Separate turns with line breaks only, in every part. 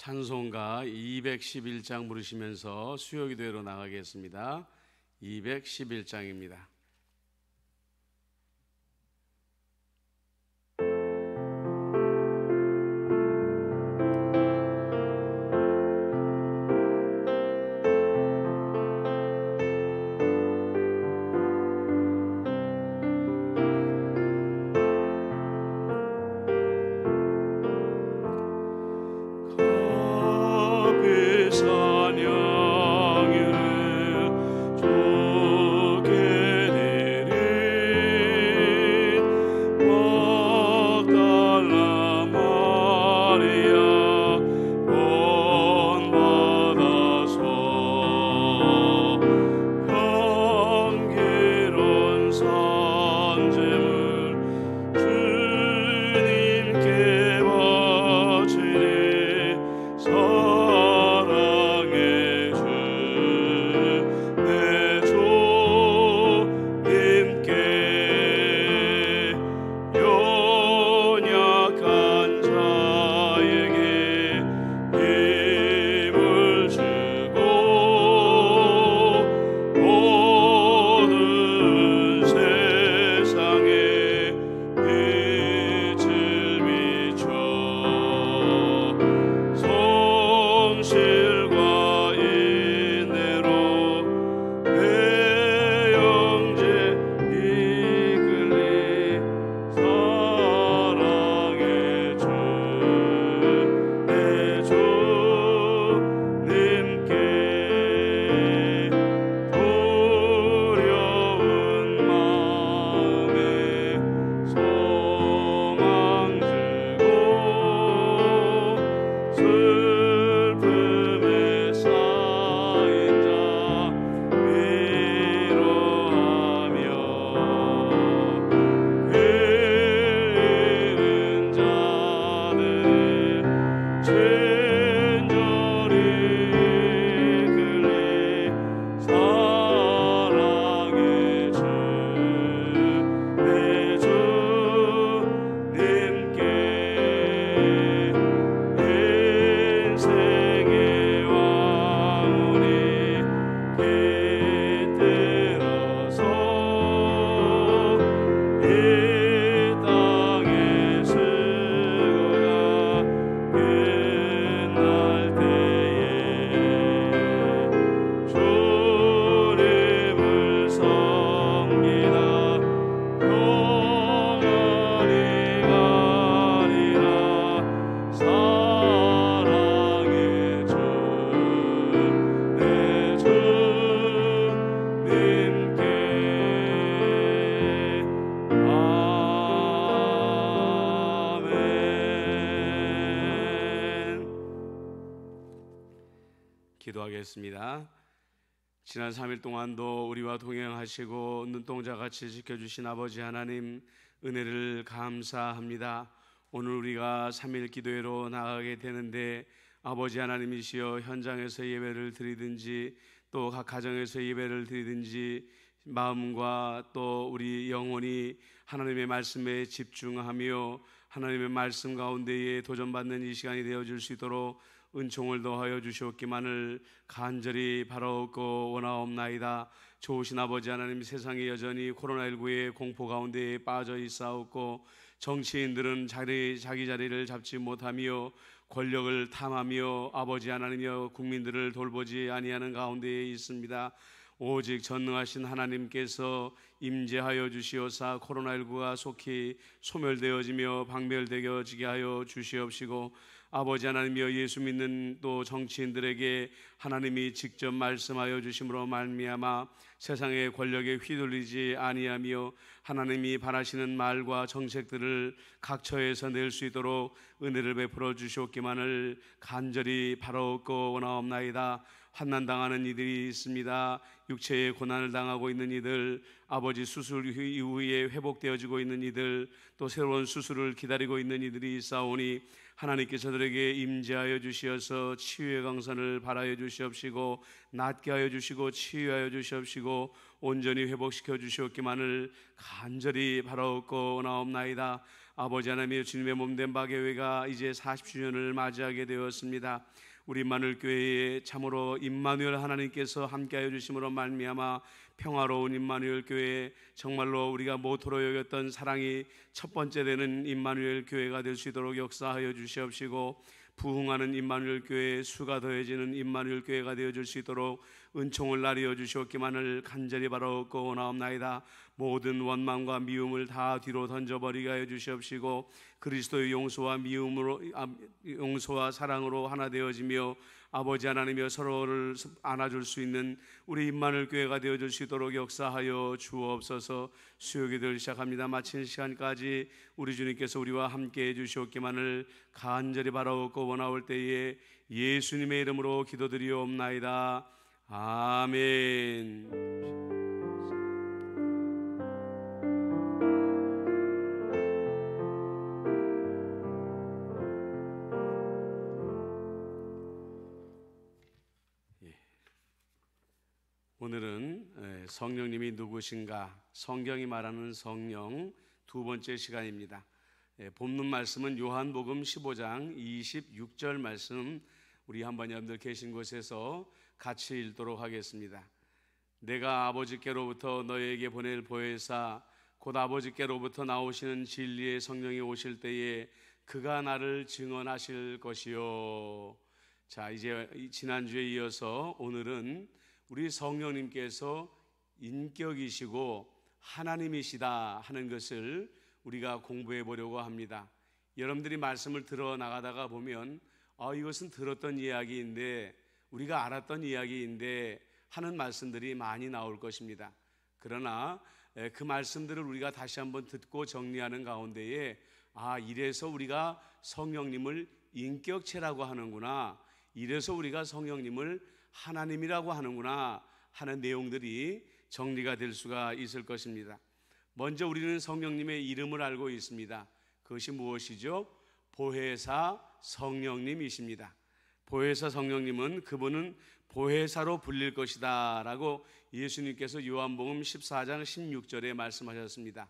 찬송가 211장 부르시면서 수요기도회로 나가겠습니다. 211장입니다. 기도하겠습니다. 지난 3일 동안도 우리와 동행하시고 눈동자같이 지켜주신 아버지 하나님 은혜를 감사합니다. 오늘 우리가 3일 기도회로 나가게 되는데 아버지 하나님이시여 현장에서 예배를 드리든지 또 각 가정에서 예배를 드리든지 마음과 또 우리 영혼이 하나님의 말씀에 집중하며 하나님의 말씀 가운데에 도전받는 이 시간이 되어질 수 있도록 은총을 더하여 주시옵기만을 간절히 바라옵고 원하옵나이다. 좋으신 아버지 하나님, 세상이 여전히 코로나19의 공포 가운데에 빠져 있사옵고 정치인들은 자기 자리를 잡지 못하며 권력을 탐하며 아버지 하나님이여 국민들을 돌보지 아니하는 가운데에 있습니다. 오직 전능하신 하나님께서 임재하여 주시오사 코로나19가 속히 소멸되어지며 박멸되어지게 하여 주시옵시고 아버지 하나님이여 예수 믿는 또 정치인들에게 하나님이 직접 말씀하여 주심으로 말미암아 세상의 권력에 휘둘리지 아니하며 하나님이 바라시는 말과 정책들을 각 처에서 낼 수 있도록 은혜를 베풀어 주시옵기만을 간절히 바라옵고 원하옵나이다. 환난당하는 이들이 있습니다. 육체의 고난을 당하고 있는 이들, 아버지 수술 이후에 회복되어지고 있는 이들, 또 새로운 수술을 기다리고 있는 이들이 있사오니 하나님께서 저들에게 임재하여 주시어서 치유의 강선을 발하여 주시옵시고 낫게 하여 주시고 치유하여 주시옵시고 온전히 회복시켜 주시옵기만을 간절히 바라옵고 원하옵나이다. 아버지 하나님의 주님의 몸된 바교회가 이제 40주년을 맞이하게 되었습니다. 우리 임마누엘교회에 참으로 임마누엘 하나님께서 함께하여 주심으로 말미암아 평화로운 임마누엘 교회, 정말로 우리가 모토로 여겼던 사랑이 첫 번째 되는 임마누엘 교회가 될 수 있도록 역사하여 주시옵시고, 부흥하는 임마누엘 교회에 수가 더해지는 임마누엘 교회가 되어줄 수 있도록 은총을 나뉘어 주시옵기만을 간절히 바라옵고 원하옵나이다. 모든 원망과 미움을 다 뒤로 던져버리게 하여 주시옵시고, 그리스도의 용서와 용서와 사랑으로 하나 되어지며 아버지 하나님이여 서로를 안아줄 수 있는 우리 임마누엘 교회가 되어줄 수 있도록 역사하여 주옵소서. 수요기도를 시작합니다. 마치는 시간까지 우리 주님께서 우리와 함께 해주시옵기만을 간절히 바라옵고 원하올 때에 예수님의 이름으로 기도드리옵나이다. 아멘. 오늘은 성령님이 누구신가, 성경이 말하는 성령 두 번째 시간입니다. 본문 말씀은 요한복음 15장 26절 말씀, 우리 한번 여러분들 계신 곳에서 같이 읽도록 하겠습니다. 내가 아버지께로부터 너희에게 보낼 보혜사 곧 아버지께로부터 나오시는 진리의 성령이 오실 때에 그가 나를 증언하실 것이요. 자, 이제 지난주에 이어서 오늘은 우리 성령님께서 인격이시고 하나님이시다 하는 것을 우리가 공부해 보려고 합니다. 여러분들이 말씀을 들어 나가다가 보면 이것은 들었던 이야기인데, 우리가 알았던 이야기인데 하는 말씀들이 많이 나올 것입니다. 그러나 그 말씀들을 우리가 다시 한번 듣고 정리하는 가운데에 이래서 우리가 성령님을 인격체라고 하는구나, 이래서 우리가 성령님을 하나님이라고 하는구나 하는 내용들이 정리가 될 수가 있을 것입니다. 먼저 우리는 성령님의 이름을 알고 있습니다. 그것이 무엇이죠? 보혜사 성령님이십니다. 보혜사 성령님은 그분은 보혜사로 불릴 것이다 라고 예수님께서 요한복음 14장 16절에 말씀하셨습니다.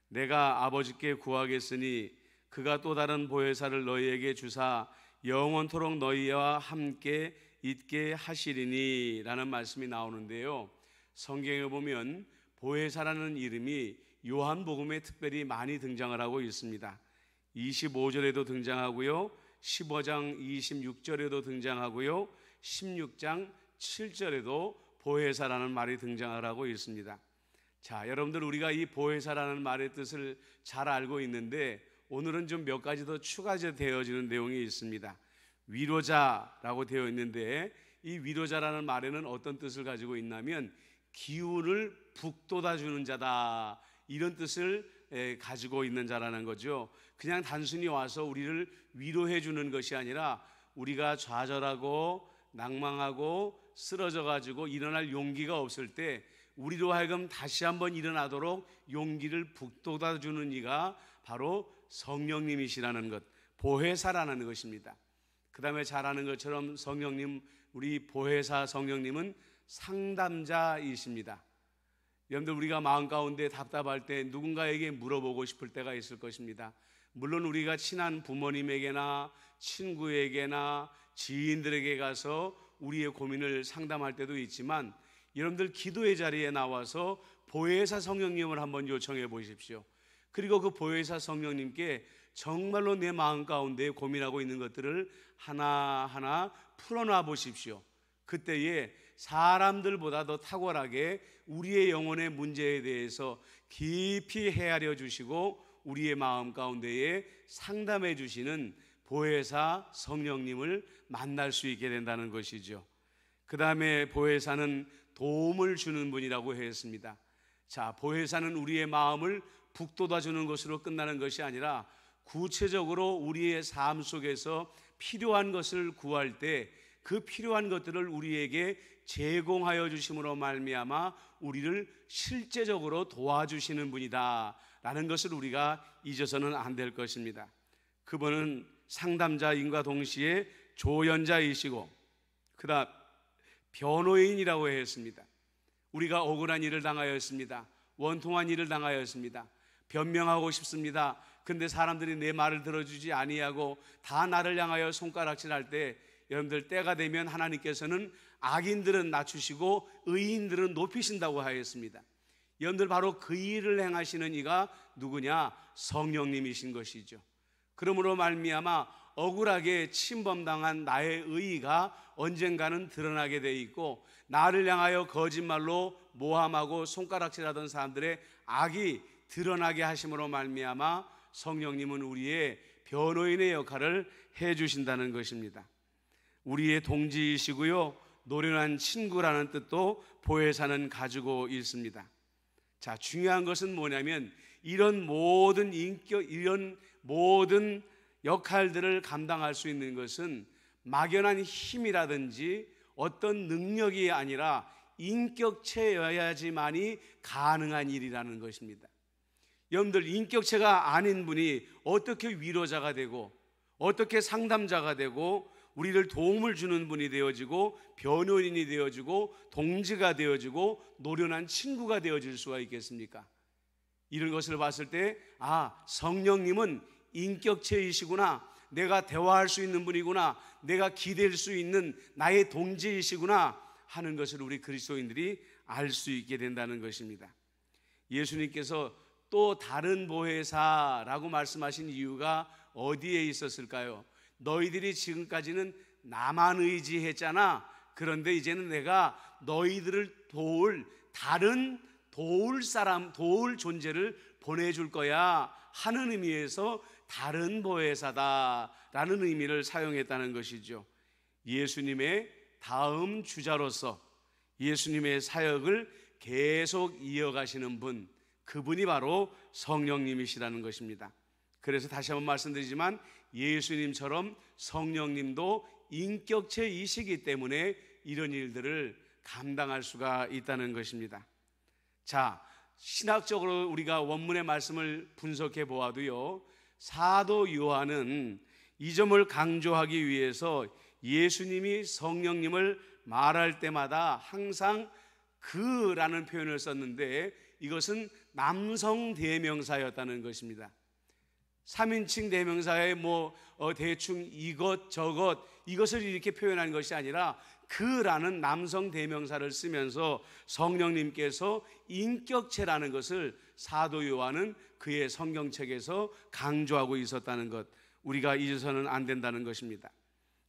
내가 아버지께 구하겠으니 그가 또 다른 보혜사를 너희에게 주사 영원토록 너희와 함께 있게 하시리니 라는 말씀이 나오는데요, 성경에 보면 보혜사라는 이름이 요한복음에 특별히 많이 등장을 하고 있습니다. 25절에도 등장하고요, 15장 26절에도 등장하고요, 16장 7절에도 보혜사라는 말이 등장을 하고 있습니다. 자, 여러분들 우리가 이 보혜사라는 말의 뜻을 잘 알고 있는데 오늘은 좀 몇 가지 더 추가되어지는 내용이 있습니다. 위로자라고 되어 있는데, 이 위로자라는 말에는 어떤 뜻을 가지고 있냐면 기운을 북돋아 주는 자다, 이런 뜻을 가지고 있는 자라는 거죠. 그냥 단순히 와서 우리를 위로해 주는 것이 아니라 우리가 좌절하고 낭망하고 쓰러져 가지고 일어날 용기가 없을 때 우리로 하여금 다시 한번 일어나도록 용기를 북돋아 주는 이가 바로 성령님이시라는 것, 보혜사라는 것입니다. 그 다음에 잘 아는 것처럼 성령님, 우리 보혜사 성령님은 상담자이십니다. 여러분들 우리가 마음 가운데 답답할 때 누군가에게 물어보고 싶을 때가 있을 것입니다. 물론 우리가 친한 부모님에게나 친구에게나 지인들에게 가서 우리의 고민을 상담할 때도 있지만, 여러분들 기도의 자리에 나와서 보혜사 성령님을 한번 요청해 보십시오. 그리고 그 보혜사 성령님께 정말로 내 마음 가운데 고민하고 있는 것들을 하나하나 풀어놔 보십시오. 그때에 사람들보다 더 탁월하게 우리의 영혼의 문제에 대해서 깊이 헤아려 주시고 우리의 마음 가운데에 상담해 주시는 보혜사 성령님을 만날 수 있게 된다는 것이죠. 그 다음에 보혜사는 도움을 주는 분이라고 했습니다. 자, 보혜사는 우리의 마음을 북돋아 주는 것으로 끝나는 것이 아니라 구체적으로 우리의 삶 속에서 필요한 것을 구할 때 그 필요한 것들을 우리에게 제공하여 주심으로 말미암아 우리를 실제적으로 도와주시는 분이다 라는 것을 우리가 잊어서는 안 될 것입니다. 그분은 상담자인과 동시에 조연자이시고 그다음 변호인이라고 했습니다. 우리가 억울한 일을 당하였습니다. 원통한 일을 당하였습니다. 변명하고 싶습니다. 근데 사람들이 내 말을 들어주지 아니하고 다 나를 향하여 손가락질할 때, 여러분들 때가 되면 하나님께서는 악인들은 낮추시고 의인들은 높이신다고 하였습니다. 여러분들 바로 그 일을 행하시는 이가 누구냐? 성령님이신 것이죠. 그러므로 말미암아 억울하게 침범당한 나의 의의가 언젠가는 드러나게 돼 있고, 나를 향하여 거짓말로 모함하고 손가락질하던 사람들의 악이 드러나게 하심으로 말미암아 성령님은 우리의 변호인의 역할을 해주신다는 것입니다. 우리의 동지이시고요, 노련한 친구라는 뜻도 보혜사는 가지고 있습니다. 자, 중요한 것은 뭐냐면 이런 모든 역할들을 감당할 수 있는 것은 막연한 힘이라든지 어떤 능력이 아니라 인격체여야지만이 가능한 일이라는 것입니다. 여러분들, 인격체가 아닌 분이 어떻게 위로자가 되고 어떻게 상담자가 되고 우리를 도움을 주는 분이 되어지고 변호인이 되어지고 동지가 되어지고 노련한 친구가 되어질 수가 있겠습니까? 이런 것을 봤을 때, 성령님은 인격체이시구나, 내가 대화할 수 있는 분이구나, 내가 기댈 수 있는 나의 동지이시구나 하는 것을 우리 그리스도인들이 알 수 있게 된다는 것입니다. 예수님께서 또 다른 보혜사라고 말씀하신 이유가 어디에 있었을까요? 너희들이 지금까지는 나만 의지했잖아. 그런데 이제는 내가 너희들을 다른 도울 존재를 보내줄 거야 하는 의미에서 다른 보혜사다라는 의미를 사용했다는 것이죠. 예수님의 다음 주자로서 예수님의 사역을 계속 이어가시는 분, 그분이 바로 성령님이시라는 것입니다. 그래서 다시 한번 말씀드리지만 예수님처럼 성령님도 인격체이시기 때문에 이런 일들을 감당할 수가 있다는 것입니다. 자, 신학적으로 우리가 원문의 말씀을 분석해 보아도요, 사도 요한은 이 점을 강조하기 위해서 예수님이 성령님을 말할 때마다 항상 그라는 표현을 썼는데, 이것은 남성 대명사였다는 것입니다. 3인칭 대명사에 대충 이것 저것 이것을 이렇게 표현한 것이 아니라 그라는 남성 대명사를 쓰면서 성령님께서 인격체라는 것을 사도 요한은 그의 성경책에서 강조하고 있었다는 것, 우리가 잊어서는 안 된다는 것입니다.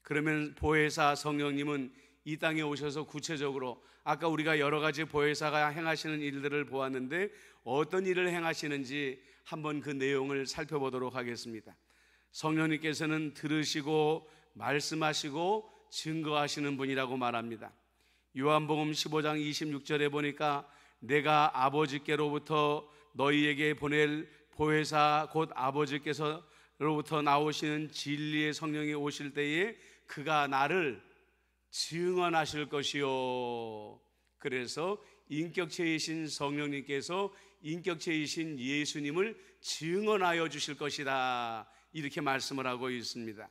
그러면 보혜사 성령님은 이 땅에 오셔서 구체적으로 아까 우리가 여러 가지 보혜사가 행하시는 일들을 보았는데 어떤 일을 행하시는지 한번 그 내용을 살펴보도록 하겠습니다. 성령님께서는 들으시고 말씀하시고 증거하시는 분이라고 말합니다. 요한복음 15장 26절에 보니까 내가 아버지께로부터 너희에게 보낼 보혜사 곧 아버지께서로부터 나오시는 진리의 성령이 오실 때에 그가 나를 증언하실 것이요. 그래서 인격체이신 성령님께서 인격체이신 예수님을 증언하여 주실 것이다, 이렇게 말씀을 하고 있습니다.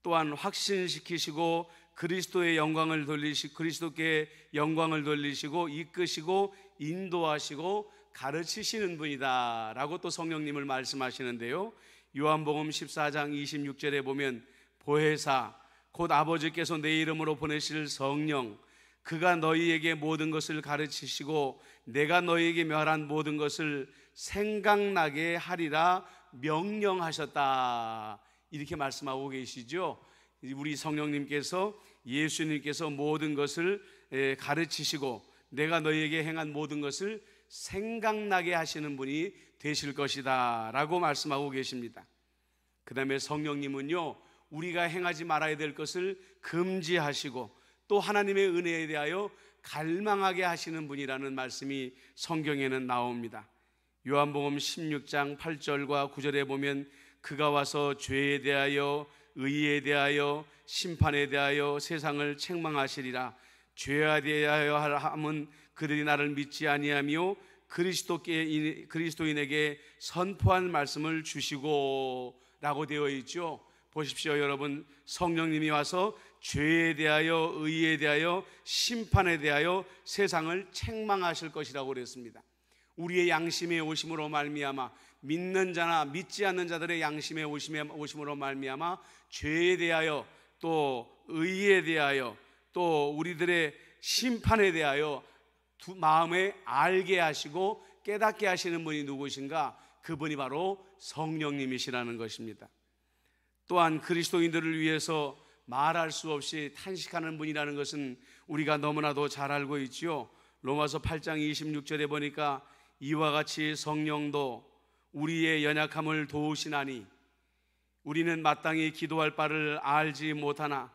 또한 확신시키시고 그리스도께 영광을 돌리시고 이끄시고 인도하시고 가르치시는 분이다 라고 또 성령님을 말씀하시는데요, 요한복음 14장 26절에 보면 보혜사 곧 아버지께서 내 이름으로 보내실 성령, 그가 너희에게 모든 것을 가르치시고 내가 너희에게 멸한 모든 것을 생각나게 하리라 명령하셨다, 이렇게 말씀하고 계시죠. 우리 성령님께서 예수님께서 모든 것을 가르치시고 내가 너희에게 행한 모든 것을 생각나게 하시는 분이 되실 것이다 라고 말씀하고 계십니다. 그 다음에 성령님은요, 우리가 행하지 말아야 될 것을 금지하시고 또 하나님의 은혜에 대하여 갈망하게 하시는 분이라는 말씀이 성경에는 나옵니다. 요한복음 16장 8절과 9절에 보면 그가 와서 죄에 대하여 의에 대하여 심판에 대하여 세상을 책망하시리라. 죄에 대하여 함은 그들이 나를 믿지 아니하며 그리스도인에게 선포한 말씀을 주시고 라고 되어 있죠. 보십시오 여러분, 성령님이 와서 죄에 대하여 의에 대하여 심판에 대하여 세상을 책망하실 것이라고 그랬습니다. 우리의 양심의 오심으로 말미암아, 믿는 자나 믿지 않는 자들의 양심의 오심으로 말미암아 죄에 대하여, 또 의에 대하여, 또 우리들의 심판에 대하여 마음에 알게 하시고 깨닫게 하시는 분이 누구신가? 그분이 바로 성령님이시라는 것입니다. 또한 그리스도인들을 위해서 말할 수 없이 탄식하는 분이라는 것은 우리가 너무나도 잘 알고 있지요. 로마서 8장 26절에 보니까 이와 같이 성령도 우리의 연약함을 도우시나니 우리는 마땅히 기도할 바를 알지 못하나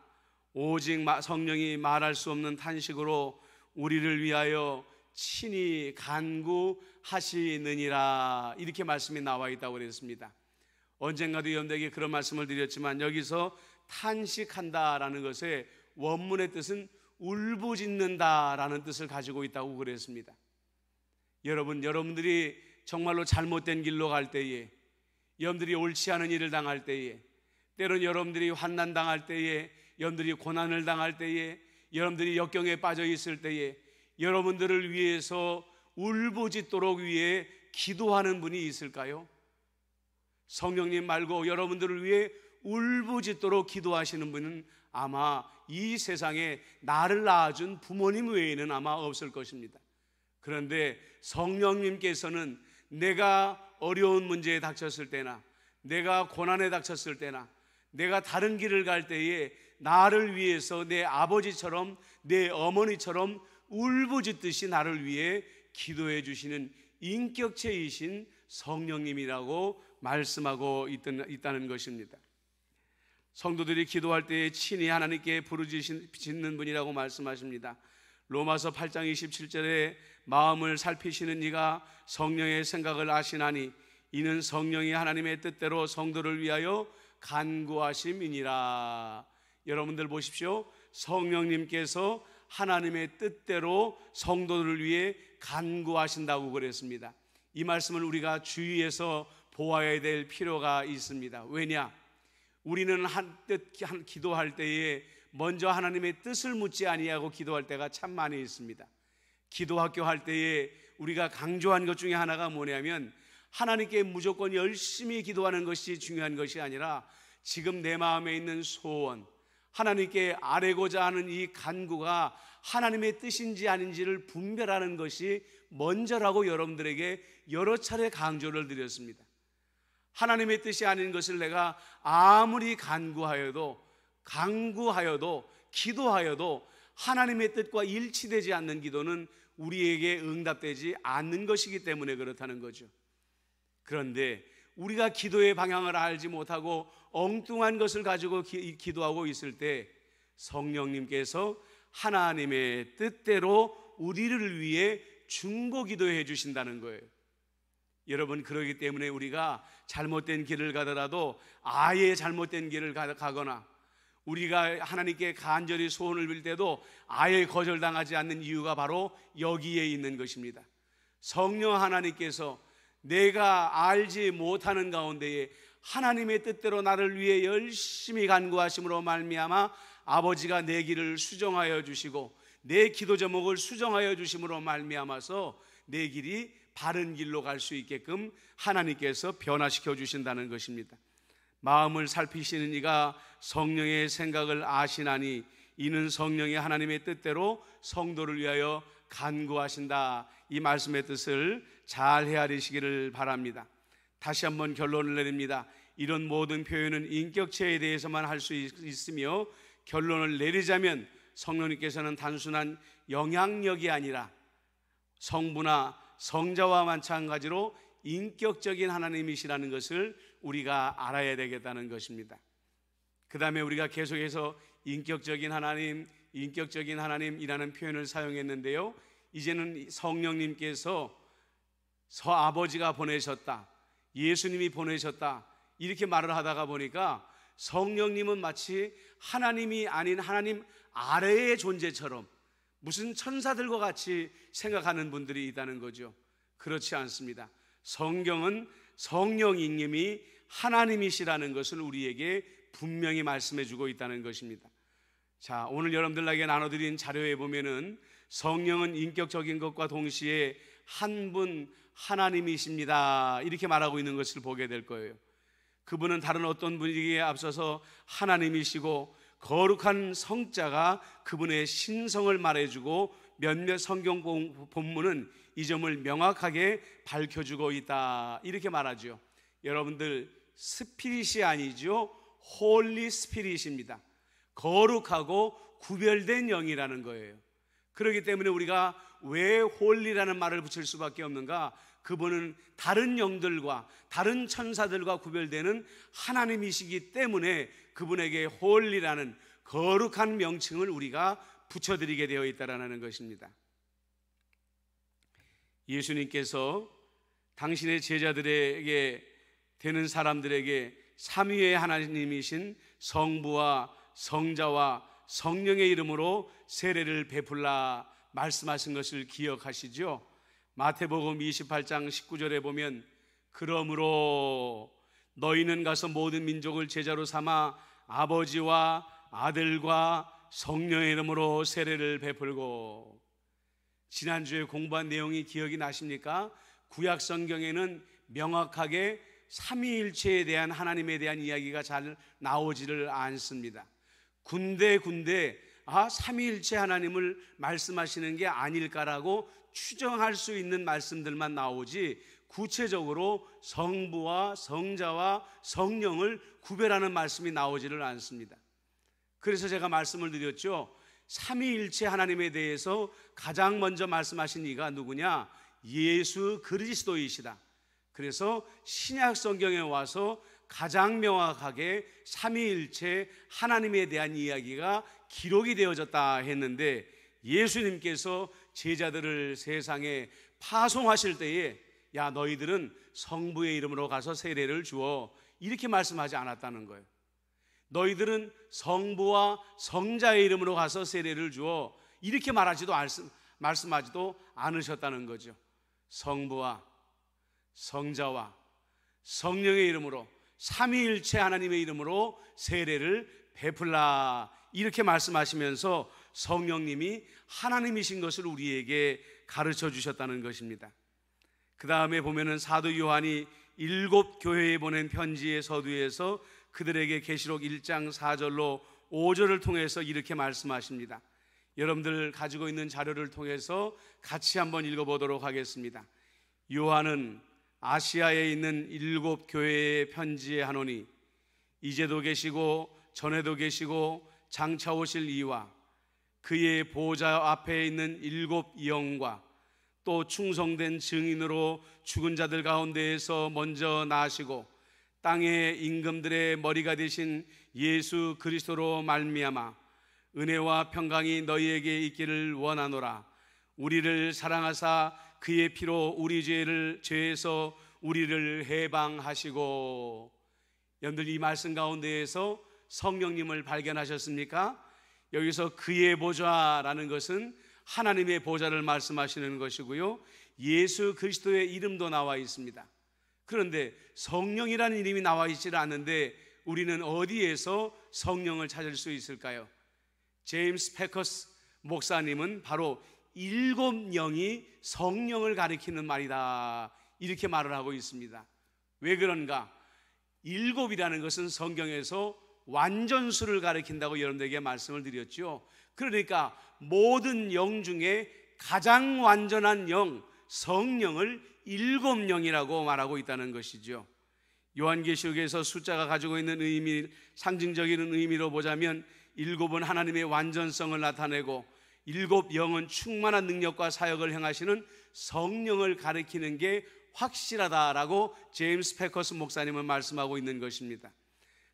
오직 성령이 말할 수 없는 탄식으로 우리를 위하여 친히 간구하시느니라, 이렇게 말씀이 나와 있다고 그랬습니다. 언젠가도 여러분들에게 그런 말씀을 드렸지만 여기서 탄식한다라는 것의 원문의 뜻은 울부짖는다라는 뜻을 가지고 있다고 그랬습니다. 여러분들이 정말로 잘못된 길로 갈 때에, 여러분들이 옳지 않은 일을 당할 때에, 때론 여러분들이 환난 당할 때에, 여러분들이 고난을 당할 때에, 여러분들이 역경에 빠져 있을 때에 여러분들을 위해서 울부짖도록 위해 기도하는 분이 있을까요? 성령님 말고 여러분들을 위해 울부짖도록 기도하시는 분은 아마 이 세상에 나를 낳아준 부모님 외에는 아마 없을 것입니다. 그런데 성령님께서는 내가 어려운 문제에 닥쳤을 때나, 내가 고난에 닥쳤을 때나, 내가 다른 길을 갈 때에 나를 위해서 내 아버지처럼, 내 어머니처럼 울부짖듯이 나를 위해 기도해 주시는 인격체이신 성령님이라고 말씀하고 있다는 것입니다. 성도들이 기도할 때에 친히 하나님께 부르짖는 분이라고 말씀하십니다. 로마서 8장 27절에 마음을 살피시는 이가 성령의 생각을 아시나니 이는 성령이 하나님의 뜻대로 성도를 위하여 간구하심이니라. 여러분들 보십시오. 성령님께서 하나님의 뜻대로 성도들을 위해 간구하신다고 그랬습니다. 이 말씀을 우리가 주의해서 보아야 될 필요가 있습니다. 왜냐? 우리는 기도할 때에 먼저 하나님의 뜻을 묻지 아니하고 기도할 때가 참 많이 있습니다. 기도학교 할 때에 우리가 강조한 것 중에 하나가 뭐냐면 하나님께 무조건 열심히 기도하는 것이 중요한 것이 아니라 지금 내 마음에 있는 소원, 하나님께 아뢰고자 하는 이 간구가 하나님의 뜻인지 아닌지를 분별하는 것이 먼저라고 여러분들에게 여러 차례 강조를 드렸습니다. 하나님의 뜻이 아닌 것을 내가 아무리 간구하여도 기도하여도 하나님의 뜻과 일치되지 않는 기도는 우리에게 응답되지 않는 것이기 때문에 그렇다는 거죠. 그런데 우리가 기도의 방향을 알지 못하고 엉뚱한 것을 가지고 기도하고 있을 때 성령님께서 하나님의 뜻대로 우리를 위해 중보기도해 주신다는 거예요. 여러분, 그러기 때문에 우리가 잘못된 길을 가더라도 아예 잘못된 길을 가거나 우리가 하나님께 간절히 소원을 빌 때도 아예 거절당하지 않는 이유가 바로 여기에 있는 것입니다. 성령 하나님께서 내가 알지 못하는 가운데에 하나님의 뜻대로 나를 위해 열심히 간구하심으로 말미암아 아버지가 내 길을 수정하여 주시고 내 기도 제목을 수정하여 주심으로 말미암아서 내 길이 바른 길로 갈 수 있게끔 하나님께서 변화시켜 주신다는 것입니다. 마음을 살피시는 이가 성령의 생각을 아시나니 이는 성령이 하나님의 뜻대로 성도를 위하여 간구하신다. 이 말씀의 뜻을 잘 헤아리시기를 바랍니다. 다시 한번 결론을 내립니다. 이런 모든 표현은 인격체에 대해서만 할 수 있으며 결론을 내리자면 성령님께서는 단순한 영향력이 아니라 성부나 성자와 마찬가지로 인격적인 하나님이시라는 것을 우리가 알아야 되겠다는 것입니다. 그 다음에 우리가 계속해서 인격적인 하나님이라는 표현을 사용했는데요, 이제는 성령님께서 아버지가 보내셨다, 예수님이 보내셨다, 이렇게 말을 하다가 보니까 성령님은 마치 하나님이 아닌 하나님 아래의 존재처럼 무슨 천사들과 같이 생각하는 분들이 있다는 거죠. 그렇지 않습니다. 성경은 성령님이 하나님이시라는 것을 우리에게 분명히 말씀해 주고 있다는 것입니다. 자, 오늘 여러분들에게 나눠드린 자료에 보면은 성령은 인격적인 것과 동시에 한 분 하나님이십니다. 이렇게 말하고 있는 것을 보게 될 거예요. 그분은 다른 어떤 분에게 앞서서 하나님이시고 거룩한 성자가 그분의 신성을 말해주고 몇몇 성경 본문은 이 점을 명확하게 밝혀주고 있다, 이렇게 말하죠. 여러분들, 스피릿이 아니죠, 홀리 스피릿입니다. 거룩하고 구별된 영이라는 거예요. 그렇기 때문에 우리가 왜 홀리라는 말을 붙일 수밖에 없는가? 그분은 다른 영들과 다른 천사들과 구별되는 하나님이시기 때문에 그분에게 홀리라는 거룩한 명칭을 우리가 붙여드리게 되어 있다는 것입니다. 예수님께서 당신의 제자들에게 되는 사람들에게 삼위의 하나님이신 성부와 성자와 성령의 이름으로 세례를 베풀라 말씀하신 것을 기억하시죠? 마태복음 28장 19절에 보면 그러므로 너희는 가서 모든 민족을 제자로 삼아 아버지와 아들과 성령의 이름으로 세례를 베풀고, 지난주에 공부한 내용이 기억이 나십니까? 구약 성경에는 명확하게 삼위일체에 대한 하나님에 대한 이야기가 잘 나오지를 않습니다. 군데 삼위일체 하나님을 말씀하시는 게 아닐까라고 추정할 수 있는 말씀들만 나오지, 구체적으로 성부와 성자와 성령을 구별하는 말씀이 나오지를 않습니다. 그래서 제가 말씀을 드렸죠. 삼위일체 하나님에 대해서 가장 먼저 말씀하신 이가 누구냐? 예수 그리스도이시다. 그래서 신약 성경에 와서 가장 명확하게 삼위일체 하나님에 대한 이야기가 기록이 되어졌다 했는데, 예수님께서 제자들을 세상에 파송하실 때에 야, 너희들은 성부의 이름으로 가서 세례를 주어, 이렇게 말씀하지 않았다는 거예요. 너희들은 성부와 성자의 이름으로 가서 세례를 주어, 이렇게 말씀하지도 않으셨다는 거죠. 성부와 성자와 성령의 이름으로, 삼위일체 하나님의 이름으로 세례를 베풀라, 이렇게 말씀하시면서 성령님이 하나님이신 것을 우리에게 가르쳐 주셨다는 것입니다. 그 다음에 보면은 사도 요한이 7 교회에 보낸 편지의 서두에서 그들에게 계시록 1장 4절로 5절을 통해서 이렇게 말씀하십니다. 여러분들 가지고 있는 자료를 통해서 같이 한번 읽어보도록 하겠습니다. 요한은 아시아에 있는 7 교회에 편지하노니 이제도 계시고 전에도 계시고 장차 오실 이와 그의 보좌 앞에 있는 7 영과 또 충성된 증인으로 죽은 자들 가운데에서 먼저 나시고 땅의 임금들의 머리가 되신 예수 그리스도로 말미암아 은혜와 평강이 너희에게 있기를 원하노라. 우리를 사랑하사 그의 피로 우리 죄에서 우리를 해방하시고. 여러분들, 이 말씀 가운데에서 성령님을 발견하셨습니까? 여기서 그의 보좌라는 것은 하나님의 보좌를 말씀하시는 것이고요, 예수 그리스도의 이름도 나와 있습니다. 그런데 성령이라는 이름이 나와 있지 않는데 우리는 어디에서 성령을 찾을 수 있을까요? 제임스 패커스 목사님은 바로 7 영이 성령을 가리키는 말이다, 이렇게 말을 하고 있습니다. 왜 그런가? 7이라는 것은 성경에서 완전수를 가리킨다고 여러분들에게 말씀을 드렸죠. 그러니까 모든 영 중에 가장 완전한 영, 성령을 7 영이라고 말하고 있다는 것이죠. 요한계시록에서 숫자가 가지고 있는 의미, 상징적인 의미로 보자면 7은 하나님의 완전성을 나타내고 7 영은 충만한 능력과 사역을 행하시는 성령을 가리키는 게 확실하다라고 제임스 패커스 목사님은 말씀하고 있는 것입니다.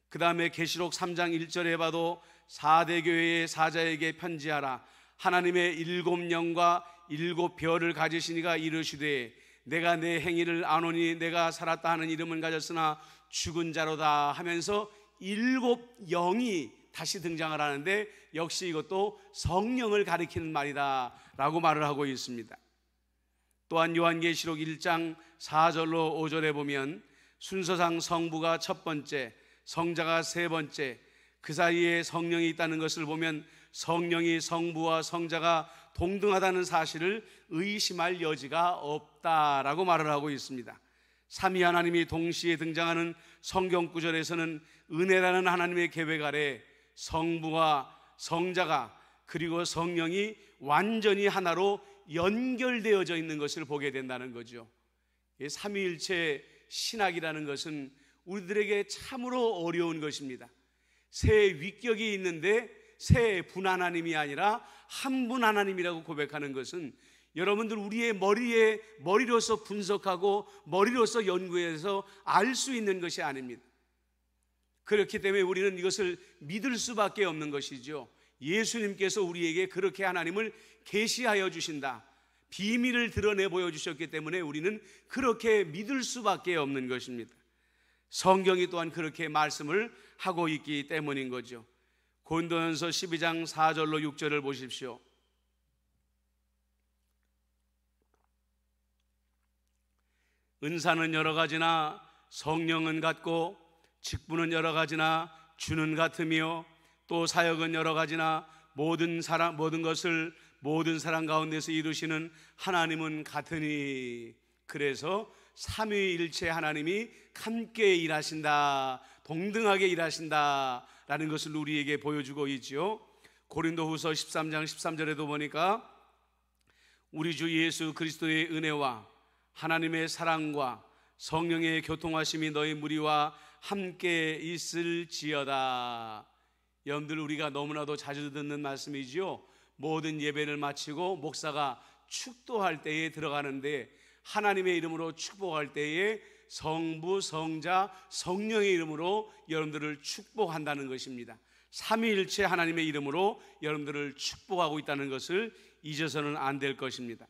그 다음에 계시록 3장 1절에 봐도 4대 교회의 사자에게 편지하라. 하나님의 7 영과 7 별을 가지신 이가 이르시되 내가 내 행위를 아노니 내가 살았다 하는 이름은 가졌으나 죽은 자로다 하면서 7 영이 다시 등장을 하는데, 역시 이것도 성령을 가리키는 말이다 라고 말을 하고 있습니다. 또한 요한계시록 1장 4절로 5절에 보면 순서상 성부가 첫 번째, 성자가 세 번째, 그 사이에 성령이 있다는 것을 보면 성령이 성부와 성자가 동등하다는 사실을 의심할 여지가 없다라고 말을 하고 있습니다. 삼위 하나님이 동시에 등장하는 성경 구절에서는 은혜라는 하나님의 계획 아래 성부와 성자가 그리고 성령이 완전히 하나로 연결되어져 있는 것을 보게 된다는 거죠. 삼위일체 신학이라는 것은 우리들에게 참으로 어려운 것입니다. 세 위격이 있는데 세 분 하나님이 아니라 한 분 하나님이라고 고백하는 것은 여러분들 우리의 머리로서 분석하고 머리로서 연구해서 알 수 있는 것이 아닙니다. 그렇기 때문에 우리는 이것을 믿을 수밖에 없는 것이죠. 예수님께서 우리에게 그렇게 하나님을 계시하여 주신다, 비밀을 드러내 보여주셨기 때문에 우리는 그렇게 믿을 수밖에 없는 것입니다. 성경이 또한 그렇게 말씀을 하고 있기 때문인 거죠. 고린도전서 12장 4절로 6절을 보십시오. 은사는 여러 가지나 성령은 같고 직분은 여러 가지나 주는 같으며 또 사역은 여러 가지나 모든 것을 모든 사람 가운데서 이루시는 하나님은 같으니. 그래서 삼위일체 하나님이 함께 일하신다, 동등하게 일하신다 라는 것을 우리에게 보여주고 있죠. 고린도후서 13장 13절에도 보니까 우리 주 예수 그리스도의 은혜와 하나님의 사랑과 성령의 교통하심이 너희 무리와 함께 있을지어다. 여러분들, 우리가 너무나도 자주 듣는 말씀이지요. 모든 예배를 마치고 목사가 축도할 때에 들어가는데 하나님의 이름으로 축복할 때에 성부, 성자, 성령의 이름으로 여러분들을 축복한다는 것입니다. 삼위일체 하나님의 이름으로 여러분들을 축복하고 있다는 것을 잊어서는 안 될 것입니다.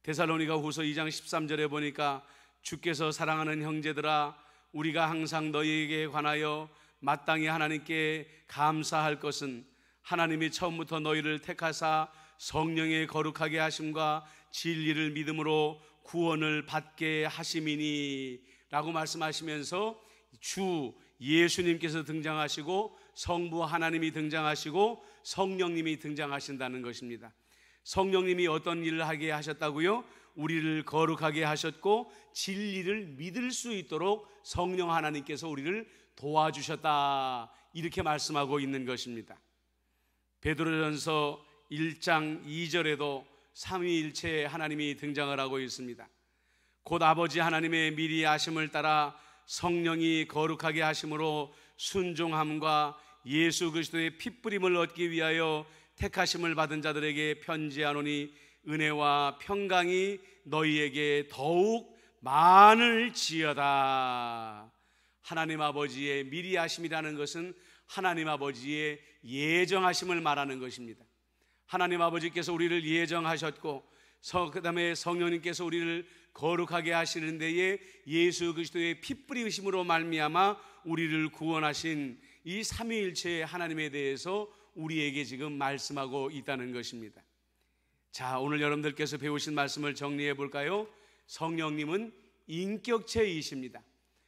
데살로니가 후서 2장 13절에 보니까 주께서 사랑하는 형제들아, 우리가 항상 너희에게 관하여 마땅히 하나님께 감사할 것은 하나님이 처음부터 너희를 택하사 성령의 거룩하게 하심과 진리를 믿음으로 구원을 받게 하심이니 라고 말씀하시면서 주 예수님께서 등장하시고 성부 하나님이 등장하시고 성령님이 등장하신다는 것입니다. 성령님이 어떤 일을 하게 하셨다고요? 우리를 거룩하게 하셨고 진리를 믿을 수 있도록 성령 하나님께서 우리를 도와주셨다, 이렇게 말씀하고 있는 것입니다. 베드로전서 1장 2절에도 삼위일체 하나님이 등장을 하고 있습니다. 곧 아버지 하나님의 미리 아심을 따라 성령이 거룩하게 하심으로 순종함과 예수 그리스도의 핏부림을 얻기 위하여 택하심을 받은 자들에게 편지하노니 은혜와 평강이 너희에게 더욱 많을지어다. 하나님 아버지의 미리 하심이라는 것은 하나님 아버지의 예정하심을 말하는 것입니다. 하나님 아버지께서 우리를 예정하셨고 그 다음에 성령님께서 우리를 거룩하게 하시는 데에 예수 그리스도의 피 뿌리심으로 말미암아 우리를 구원하신 이 삼위일체의 하나님에 대해서 우리에게 지금 말씀하고 있다는 것입니다. 자, 오늘 여러분들께서 배우신 말씀을 정리해 볼까요? 성령님은 인격체이십니다.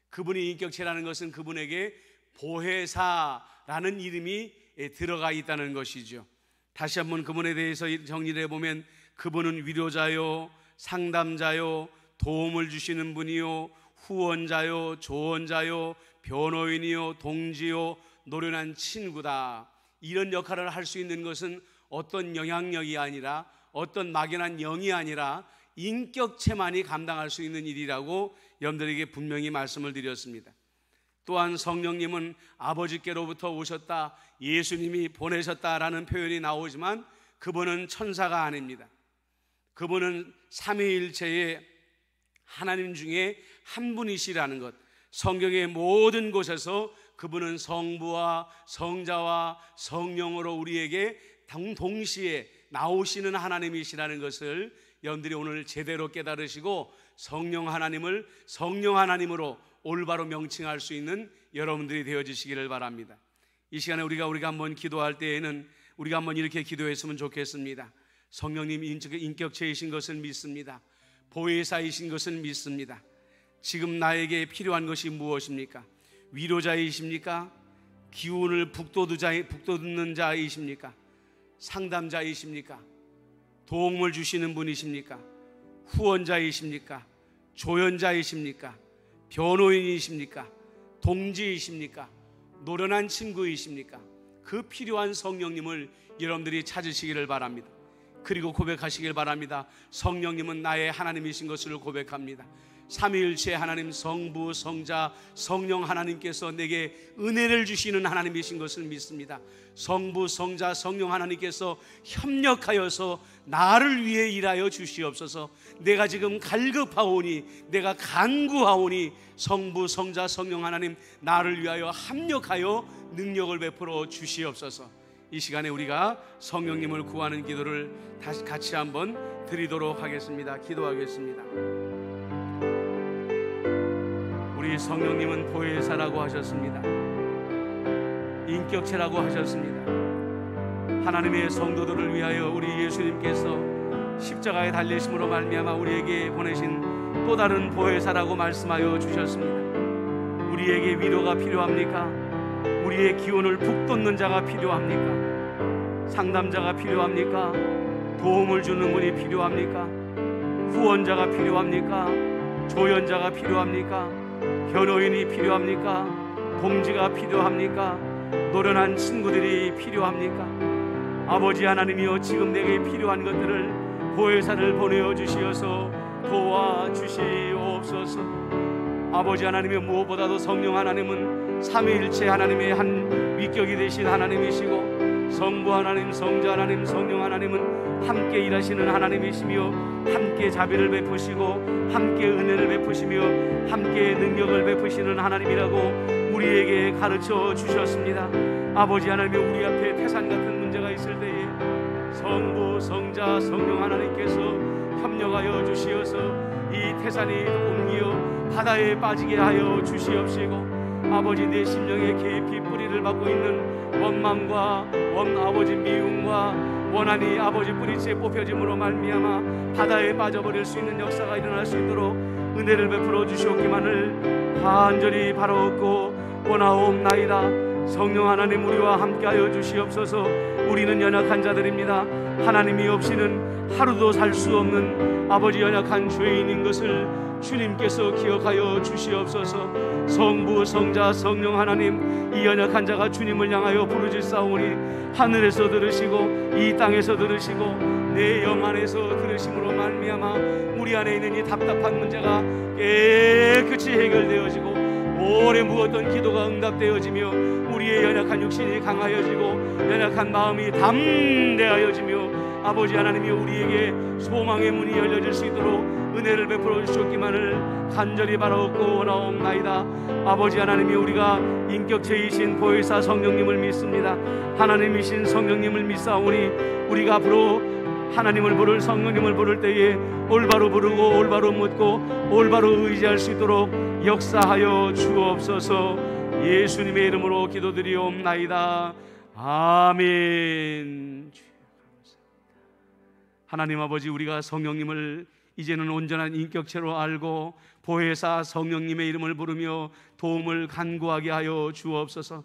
그분이 인격체라는 것은 그분에게 보혜사라는 이름이 들어가 있다는 것이죠. 다시 한번 그분에 대해서 정리를 해보면 그분은 위로자요, 상담자요, 도움을 주시는 분이요, 후원자요, 조언자요, 변호인이요, 동지요, 노련한 친구다. 이런 역할을 할 수 있는 것은 어떤 영향력이 아니라 어떤 막연한 영이 아니라 인격체만이 감당할 수 있는 일이라고 여러분들에게 분명히 말씀을 드렸습니다. 또한 성령님은 아버지께로부터 오셨다, 예수님이 보내셨다라는 표현이 나오지만 그분은 천사가 아닙니다. 그분은 삼위일체의 하나님 중에 한 분이시라는 것, 성경의 모든 곳에서 그분은 성부와 성자와 성령으로 우리에게 동시에 나오시는 하나님이시라는 것을 여러분들이 오늘 제대로 깨달으시고 성령 하나님을 성령 하나님으로 올바로 명칭할 수 있는 여러분들이 되어지시기를 바랍니다. 이 시간에 우리가 한번 기도할 때에는 우리가 한번 이렇게 기도했으면 좋겠습니다. 성령님 인격체이신 것을 믿습니다. 보혜사이신 것을 믿습니다. 지금 나에게 필요한 것이 무엇입니까? 위로자이십니까? 기운을 북돋는 자이십니까? 상담자이십니까? 도움을 주시는 분이십니까? 후원자이십니까? 조연자이십니까? 변호인이십니까? 동지이십니까? 노련한 친구이십니까? 그 필요한 성령님을 여러분들이 찾으시기를 바랍니다. 그리고 고백하시길 바랍니다. 성령님은 나의 하나님이신 것을 고백합니다. 삼위일체 하나님, 성부, 성자, 성령 하나님께서 내게 은혜를 주시는 하나님이신 것을 믿습니다. 성부, 성자, 성령 하나님께서 협력하여서 나를 위해 일하여 주시옵소서. 내가 지금 갈급하오니, 내가 간구하오니 성부, 성자, 성령 하나님 나를 위하여 합력하여 능력을 베풀어 주시옵소서. 이 시간에 우리가 성령님을 구하는 기도를 다시 같이 한번 드리도록 하겠습니다. 기도하겠습니다. 우리 성령님은 보혜사라고 하셨습니다. 인격체라고 하셨습니다. 하나님의 성도들을 위하여 우리 예수님께서 십자가에 달리심으로 말미암아 우리에게 보내신 또 다른 보혜사라고 말씀하여 주셨습니다. 우리에게 위로가 필요합니까? 우리의 기운을 북돋는 자가 필요합니까? 상담자가 필요합니까? 도움을 주는 분이 필요합니까? 후원자가 필요합니까? 조연자가 필요합니까? 변호인이 필요합니까? 동지가 필요합니까? 노련한 친구들이 필요합니까? 아버지 하나님이여, 지금 내게 필요한 것들을 보혜사를 보내어 주시어서 도와주시옵소서. 아버지 하나님의 무엇보다도 성령 하나님은 삼위일체 하나님의 한 위격이 되신 하나님이시고, 성부 하나님, 성자 하나님, 성령 하나님은 함께 일하시는 하나님이시며, 함께 자비를 베푸시고 함께 은혜를 베푸시며 함께 능력을 베푸시는 하나님이라고 우리에게 가르쳐 주셨습니다. 아버지 하나님이 우리 앞에 태산 같은 문제가 있을 때에 성부, 성자, 성령 하나님께서 협력하여 주시어서 이 태산이 옮겨 바다에 빠지게 하여 주시옵시고, 아버지 내 심령에 깊이 뿌리를 받고 있는 원망과 아버지 미움과 원한이 아버지 뿌리째 뽑혀짐으로 말미암아 바다에 빠져버릴 수 있는 역사가 일어날 수 있도록 은혜를 베풀어 주시옵기만을 간절히 바라옵고 원하옵나이다. 성령 하나님, 우리와 함께하여 주시옵소서. 우리는 연약한 자들입니다. 하나님이 없이는 하루도 살 수 없는 아버지 연약한 죄인인 것을 주님께서 기억하여 주시옵소서. 성부, 성자, 성령 하나님, 이 연약한 자가 주님을 향하여 부르짖사오니 하늘에서 들으시고 이 땅에서 들으시고 내 영 안에서 들으심으로 말미암아 우리 안에 있는 이 답답한 문제가 깨끗이 해결되어지고 오래 묵었던 기도가 응답되어지며 우리의 연약한 육신이 강하여지고 연약한 마음이 담대하여지며 아버지 하나님이 우리에게 소망의 문이 열려질 수 있도록 은혜를 베풀어 주셨기만을 간절히 바라옵고 원하옵나이다. 아버지 하나님이 우리가 인격체이신 보혜사 성령님을 믿습니다. 하나님이신 성령님을 믿사오니 우리가 앞으로 하나님을 부를 성령님을 부를 때에 올바로 부르고 올바로 묻고 올바로 의지할 수 있도록 역사하여 주옵소서. 예수님의 이름으로 기도드리옵나이다. 아멘. 하나님 아버지, 우리가 성령님을 이제는 온전한 인격체로 알고 보혜사 성령님의 이름을 부르며 도움을 간구하게 하여 주옵소서.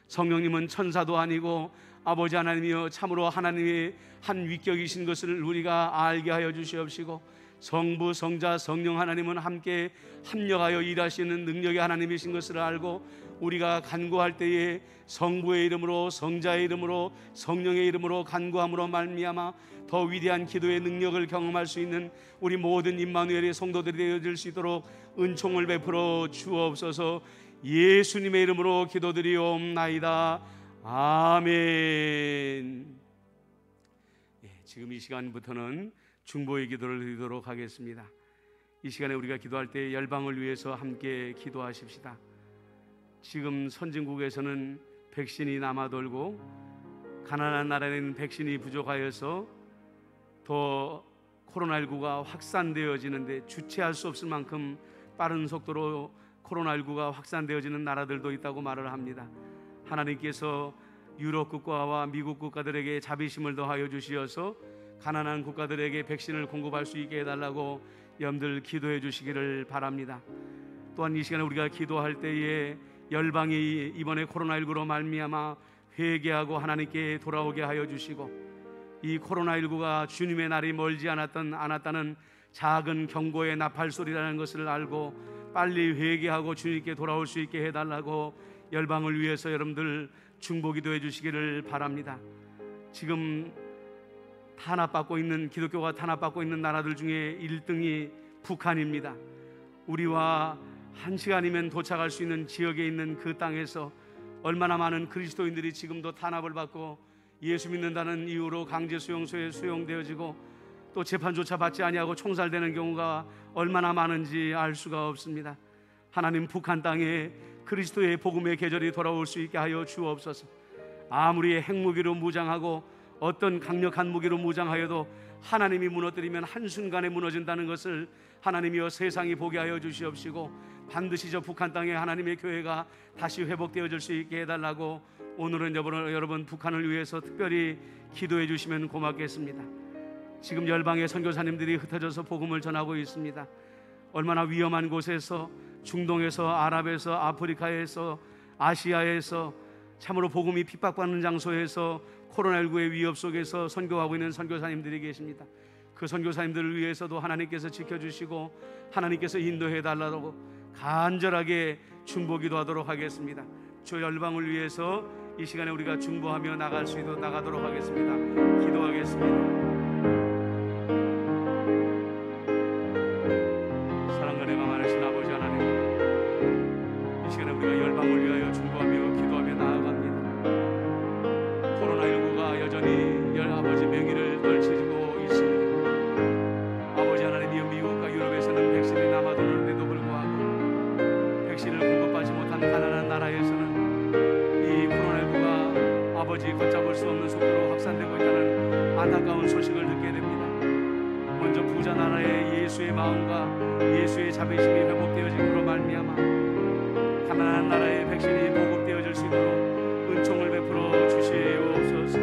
성령님은 천사도 아니고 아버지 하나님이여 참으로 하나님의 한 위격이신 것을 우리가 알게 하여 주시옵시고, 성부, 성자, 성령 하나님은 함께 합력하여 일하시는 능력의 하나님이신 것을 알고 우리가 간구할 때에 성부의 이름으로, 성자의 이름으로, 성령의 이름으로 간구함으로 말미암아 더 위대한 기도의 능력을 경험할 수 있는 우리 모든 임마누엘의 성도들이 되어질 수 있도록 은총을 베풀어 주옵소서. 예수님의 이름으로 기도드리옵나이다. 아멘. 지금 이 시간부터는 중보의 기도를 드리도록 하겠습니다. 이 시간에 우리가 기도할 때 열방을 위해서 함께 기도하십시다. 지금 선진국에서는 백신이 남아돌고 가난한 나라에는 백신이 부족하여서 더 코로나19가 확산되어지는데 주체할 수 없을 만큼 빠른 속도로 코로나19가 확산되어지는 나라들도 있다고 말을 합니다. 하나님께서 유럽 국가와 미국 국가들에게 자비심을 더하여 주시어서 가난한 국가들에게 백신을 공급할 수 있게 해달라고 여러분들 기도해 주시기를 바랍니다. 또한 이 시간에 우리가 기도할 때에 열방이 이번에 코로나19로 말미암아 회개하고 하나님께 돌아오게 하여 주시고, 이 코로나19가 주님의 날이 멀지 않았다는 작은 경고의 나팔 소리라는 것을 알고 빨리 회개하고 주님께 돌아올 수 있게 해달라고 열방을 위해서 여러분들 중보기도해 주시기를 바랍니다. 지금 기독교가 탄압받고 있는 나라들 중에 1등이 북한입니다. 우리와 1시간이면 도착할 수 있는 지역에 있는 그 땅에서 얼마나 많은 그리스도인들이 지금도 탄압을 받고 예수 믿는다는 이유로 강제 수용소에 수용되어지고 또 재판조차 받지 아니하고 총살되는 경우가 얼마나 많은지 알 수가 없습니다. 하나님, 북한 땅에 그리스도의 복음의 계절이 돌아올 수 있게 하여 주옵소서. 아무리 핵무기로 무장하고 어떤 강력한 무기로 무장하여도 하나님이 무너뜨리면 한순간에 무너진다는 것을 하나님이여 세상이 보게 하여 주시옵시고 반드시 저 북한 땅에 하나님의 교회가 다시 회복되어질 수 있게 해달라고 오늘은 여러분 북한을 위해서 특별히 기도해 주시면 고맙겠습니다. 지금 열방의 선교사님들이 흩어져서 복음을 전하고 있습니다. 얼마나 위험한 곳에서, 중동에서, 아랍에서, 아프리카에서, 아시아에서 참으로 복음이 핍박받는 장소에서 코로나19의 위협 속에서 선교하고 있는 선교사님들이 계십니다. 그 선교사님들을 위해서도 하나님께서 지켜주시고 하나님께서 인도해 달라고 간절하게 중보기도 하도록 하겠습니다. 주 열방을 위해서 이 시간에 우리가 중보하며 나갈 수 있도록 나가도록 하겠습니다. 기도하겠습니다. 사랑과 내가 많으신 아버지 하나님, 이 시간에 우리가 열방을 위하여 중보하며 기도하며 나아갑니다. 코로나19가 여전히 아버지 명의를 떨치고 있습니다. 아버지 하나님, 이 미국과 유럽에서는 백신이 남아도는데도 불구하고 백신을 공급받지 못한 가난한 나라에서는 이 코로나19가 아버지 걷잡을 수 없는 속도로 확산되고 있다는 안타까운 소식을 듣게 됩니다. 먼저 부자 나라의 예수의 마음과 예수의 자비심이 회복되어짐으로 말미암아 가난한 나라의 백신이 보급되어질 수 있도록 은총을 베풀어 주시옵소서.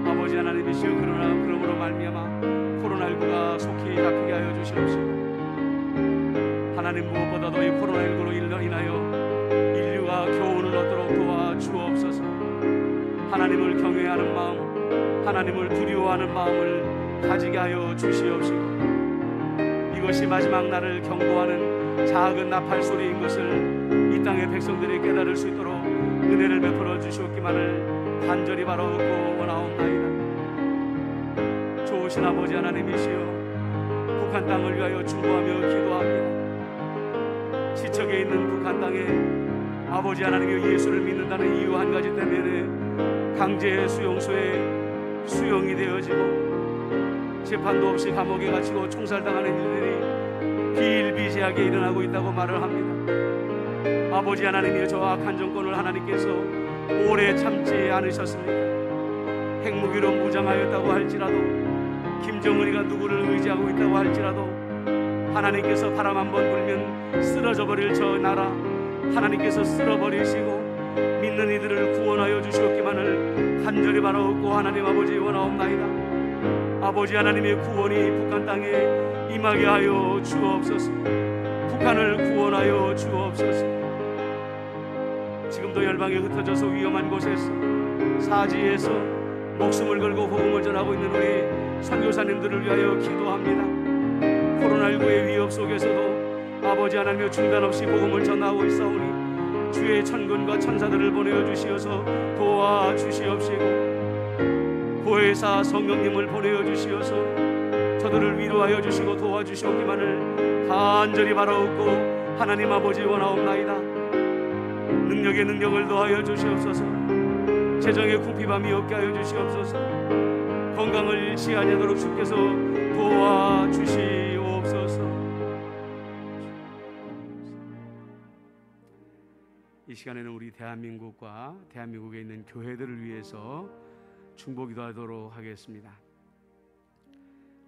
아버지 하나님이시여, 그러므로 말미암아 코로나19가 속히 잡히게 하여 주시옵시고 하나님, 무엇보다도 이 코로나19로 인하여 인류가 교훈을 얻도록 도와주옵소서. 하나님을 경외하는 마음, 하나님을 두려워하는 마음을 가지게 하여 주시옵시고 이것이 마지막 날을 경고하는 작은 나팔 소리인 것을 이 땅의 백성들이 깨달을 수 있도록 은혜를 베풀어 주시옵기만을 간절히 바라옵고 원하옵나이다. 좋으신 아버지 하나님이시여, 북한 땅을 위하여 중보하며 기도합니다. 지척에 있는 북한 땅에 아버지 하나님이 예수를 믿는다는 이유 한 가지 때문에 강제 수용소에 수용이 되어지고 재판도 없이 감옥에 갇히고 총살당하는 일들이 비일비재하게 일어나고 있다고 말을 합니다. 아버지 하나님이여, 저 악한 정권을 하나님께서 오래 참지 않으셨습니까? 핵무기로 무장하였다고 할지라도, 김정은이가 누구를 의지하고 있다고 할지라도 하나님께서 바람 한번 불면 쓰러져 버릴 저 나라 하나님께서 쓸어버리시고 믿는 이들을 구원하여 주시옵기만을 간절히 바라옵고 하나님 아버지 원하옵나이다. 아버지 하나님의 구원이 북한 땅에 임하게 하여 주옵소서. 북한을 구원하여 주옵소서. 지금도 열방에 흩어져서 위험한 곳에서, 사지에서 목숨을 걸고 복음을 전하고 있는 우리 선교사님들을 위하여 기도합니다. 코로나19의 위협 속에서도 아버지 하나님의 중단 없이 복음을 전하고 있사오니 주의 천군과 천사들을 보내어 주시어서 도와주시옵시고 보혜사 성령님을 보내어 주시어서 저들을 위로하여 주시고 도와주시옵기만을 간절히 바라옵고 하나님 아버지 원하옵나이다. 능력에 능력을 더하여 주시옵소서. 재정에 궁핍함이 없게 하여 주시옵소서. 건강을 잃지 아니하도록 주께서 도와주시옵소서. 이 시간에는 우리 대한민국과 대한민국에 있는 교회들을 위해서 중보기도하도록 하겠습니다.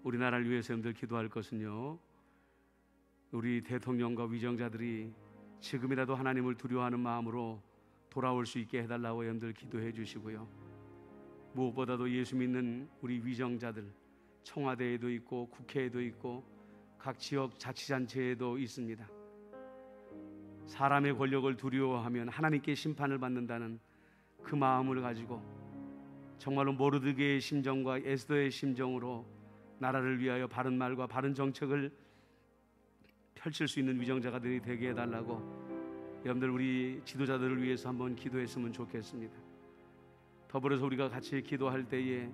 우리나라를 위해서 여러분들 기도할 것은요, 우리 대통령과 위정자들이 지금이라도 하나님을 두려워하는 마음으로 돌아올 수 있게 해달라고 여러분들 기도해 주시고요, 무엇보다도 예수 믿는 우리 위정자들, 청와대에도 있고 국회에도 있고 각 지역 자치단체에도 있습니다. 사람의 권력을 두려워하면 하나님께 심판을 받는다는 그 마음을 가지고 정말로 모르드게의 심정과 에스더의 심정으로 나라를 위하여 바른 말과 바른 정책을 펼칠 수 있는 위정자가들이 되게 해달라고 여러분들 우리 지도자들을 위해서 한번 기도했으면 좋겠습니다. 더불어서 우리가 같이 기도할 때에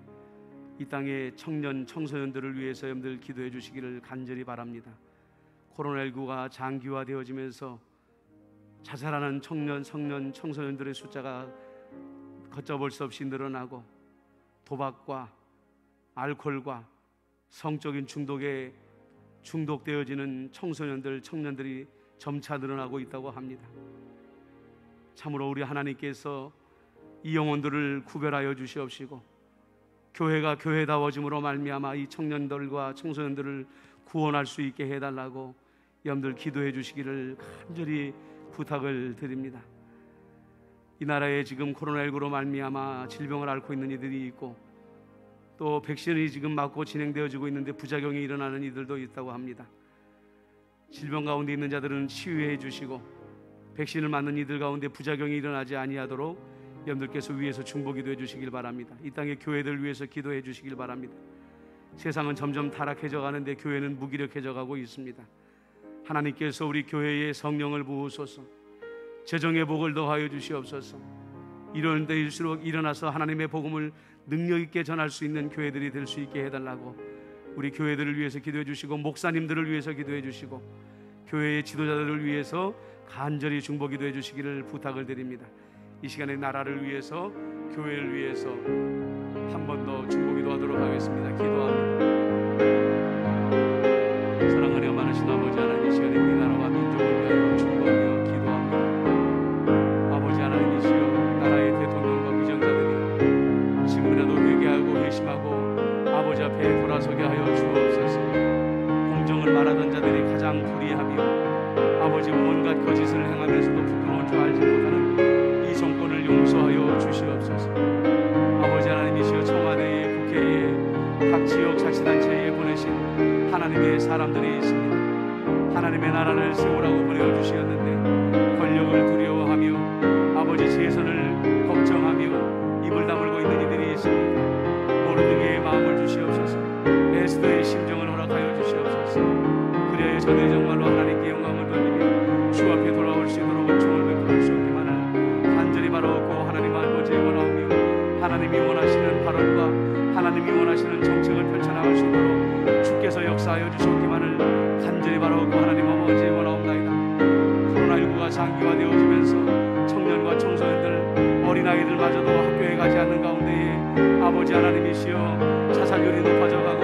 이 땅의 청년 청소년들을 위해서 여러분들 기도해 주시기를 간절히 바랍니다. 코로나19가 장기화되어지면서 자살하는 청년 청소년들의 숫자가 걷잡을 수 없이 늘어나고 도박과 알코올과 성적인 중독에 중독되어지는 청년들이 점차 늘어나고 있다고 합니다. 참으로 우리 하나님께서 이 영혼들을 구별하여 주시옵시고 교회가 교회다워짐으로 말미암아 이 청년들과 청소년들을 구원할 수 있게 해달라고 여러분들 기도해 주시기를 간절히 부탁을 드립니다. 이 나라에 지금 코로나19로 말미암아 질병을 앓고 있는 이들이 있고 또 백신이 지금 맞고 진행되어지고 있는데 부작용이 일어나는 이들도 있다고 합니다. 질병 가운데 있는 자들은 치유해 주시고 백신을 맞는 이들 가운데 부작용이 일어나지 아니하도록 여러분들께서 위에서 중보기도 해주시길 바랍니다. 이 땅의 교회들 위해서 기도해 주시길 바랍니다. 세상은 점점 타락해져 가는데 교회는 무기력해져 가고 있습니다. 하나님께서 우리 교회에 성령을 부으소서, 재정의 복을 더하여 주시옵소서. 이런 때일수록 일어나서 하나님의 복음을 능력 있게 전할 수 있는 교회들이 될 수 있게 해달라고 우리 교회들을 위해서 기도해 주시고 목사님들을 위해서 기도해 주시고 교회의 지도자들을 위해서 간절히 중보기도해 주시기를 부탁을 드립니다. 이 시간에 나라를 위해서 교회를 위해서 한 번 더 중보기도하도록 하겠습니다. 기도합니다. 사랑하며 많으신 아버지 하나님, 이 시간에 우리나라와 민족을 위하여 중보하며 기도합니다. 아버지 하나님이시여, 나라의 대통령과 위정자들이 지금이라도 회개하고 회심하고 아버지 앞에 돌아서게 하여 주옵소서. 공정을 말하던 자들이 가장 불의하며 아버지 온갖 거짓을 행하면서도 부끄러운 줄 알지 못하는 이 정권을 용서하여 주시옵소서. 아버지 하나님이시여, 청와대에 국회에 각 지역 자치단체에 보내신 하나님의 사람들이 있습니다. 하나님의 나라를 세우라고 보내주셨는데 권력을 두려워하며 아버지 재선을 걱정하며 입을 다물고 있는 이들이 있습니다. 모르드게의 마음을 주시옵소서. 에스더의 심정을 허락하여 주시옵소서. 그래야 저들이 정말로 하나님께 영광을 돌리며 주 앞에 돌아올 수 있도록 은총을 베풀어 주옵기만을 간절히 바라옵고 하나님 아버지의 원하오며 하나님이 원하시는 발언과 하나님이 원하시는 정책을 펼쳐나갈 수 있도록 주께서 역사하여 주시옵기만을 간절히 바라옵고 하나님 아버지의 원하옵나이다. 코로나19가 장기화되어지면서 청년과 청소년들, 어린아이들마저도 학교에 가지 않는 가운데에 아버지 하나님이시여 자살률이 높아져가고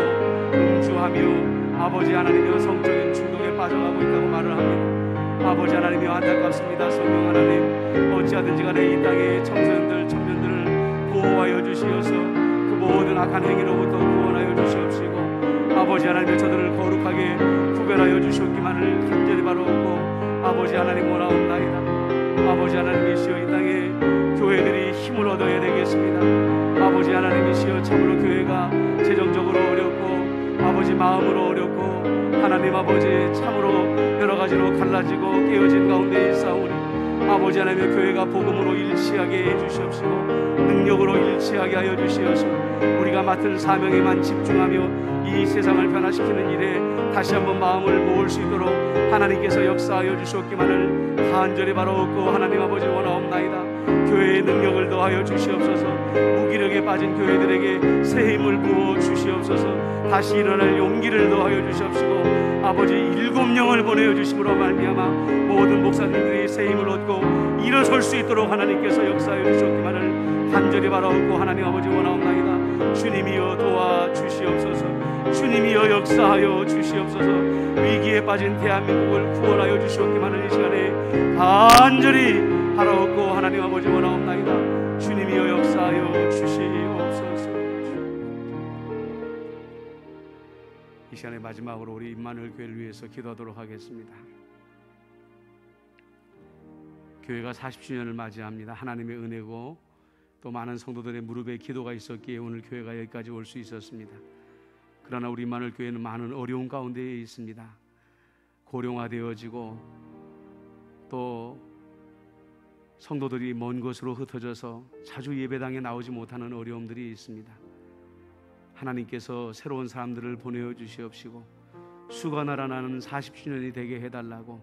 음주하며 아버지 하나님이여 성적인 중독에 빠져가고 있다고 말을 합니다. 아버지 하나님이여 안타깝습니다. 성령 하나님, 어찌하든지 간에 이 땅의 청소년들, 청년들을 보호하여 주시어서 그 모든 악한 행위로부터 구원하여 주시옵시고 아버지 하나님의 저들을 거룩하게 구별하여 주시옵기만을 간절히 바라옵고 아버지 하나님 원하옵나이다. 아버지 하나님이시여, 이 땅에 교회들이 힘을 얻어야 되겠습니다. 아버지 하나님이시여, 참으로 교회가 재정적으로 어렵고 아버지 마음으로 어렵고 하나님 아버지 참으로 여러 가지로 갈라지고 깨어진 가운데 있사오니 아버지 하나님의 교회가 복음으로 일치하게 해주시옵시고 능력으로 일치하게 하여 주시어서 우리가 맡은 사명에만 집중하며 이 세상을 변화시키는 일에 다시 한번 마음을 모을 수 있도록 하나님께서 역사하여 주시옵기만을 간절히 바라옵고 하나님 아버지 원하옵나이다. 교회의 능력을 더하여 주시옵소서. 무기력에 빠진 교회들에게 새 힘을 부어 주시옵소서. 다시 일어날 용기를 더하여 주시옵시고 아버지 7명을 보내어 주심으로 말미암아 모든 목사님들이 새 힘을 얻고 일어설 수 있도록 하나님께서 역사하여 주시옵기만을 간절히 바라옵고 하나님 아버지 원하옵나이다. 주님이여 도와 주시옵소서. 주님이여 역사하여 주시옵소서. 위기에 빠진 대한민국을 구원하여 주시옵기만을 이 시간에 간절히 바라옵고 하나님 아버지 원하옵나이다. 주님이여 역사하여 주시옵소서. 이 시간에 마지막으로 우리 임마누엘 교회를 위해서 기도하도록 하겠습니다. 교회가 40주년을 맞이합니다. 하나님의 은혜고 또 많은 성도들의 무릎에 기도가 있었기에 오늘 교회가 여기까지 올 수 있었습니다. 그러나 우리 임마누엘 교회는 많은 어려운 가운데에 있습니다. 고령화되어지고 또 성도들이 먼 곳으로 흩어져서 자주 예배당에 나오지 못하는 어려움들이 있습니다. 하나님께서 새로운 사람들을 보내어 주시옵시고 수가 날아나는 40주년이 되게 해달라고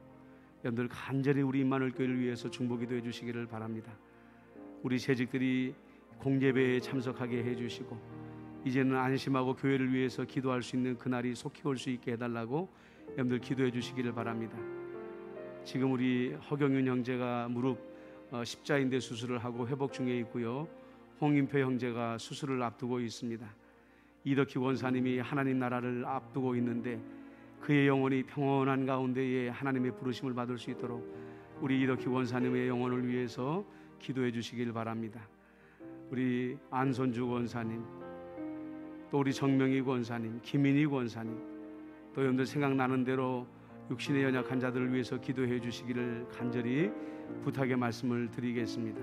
여러분들 간절히 우리 임마누엘 교회를 위해서 중보기도해 주시기를 바랍니다. 우리 재직들이 공예배에 참석하게 해주시고 이제는 안심하고 교회를 위해서 기도할 수 있는 그날이 속히 올 수 있게 해달라고 여러분들 기도해 주시기를 바랍니다. 지금 우리 허경윤 형제가 무릎 십자인대 수술을 하고 회복 중에 있고요, 홍인표 형제가 수술을 앞두고 있습니다. 이덕희 원사님이 하나님 나라를 앞두고 있는데 그의 영혼이 평온한 가운데에 하나님의 부르심을 받을 수 있도록 우리 이덕희 원사님의 영혼을 위해서 기도해 주시길 바랍니다. 우리 안선주 권사님, 또 우리 정명희 권사님, 김인희 권사님, 또 여러분들 생각나는 대로 육신의 연약한 자들을 위해서 기도해 주시기를 간절히 부탁의 말씀을 드리겠습니다.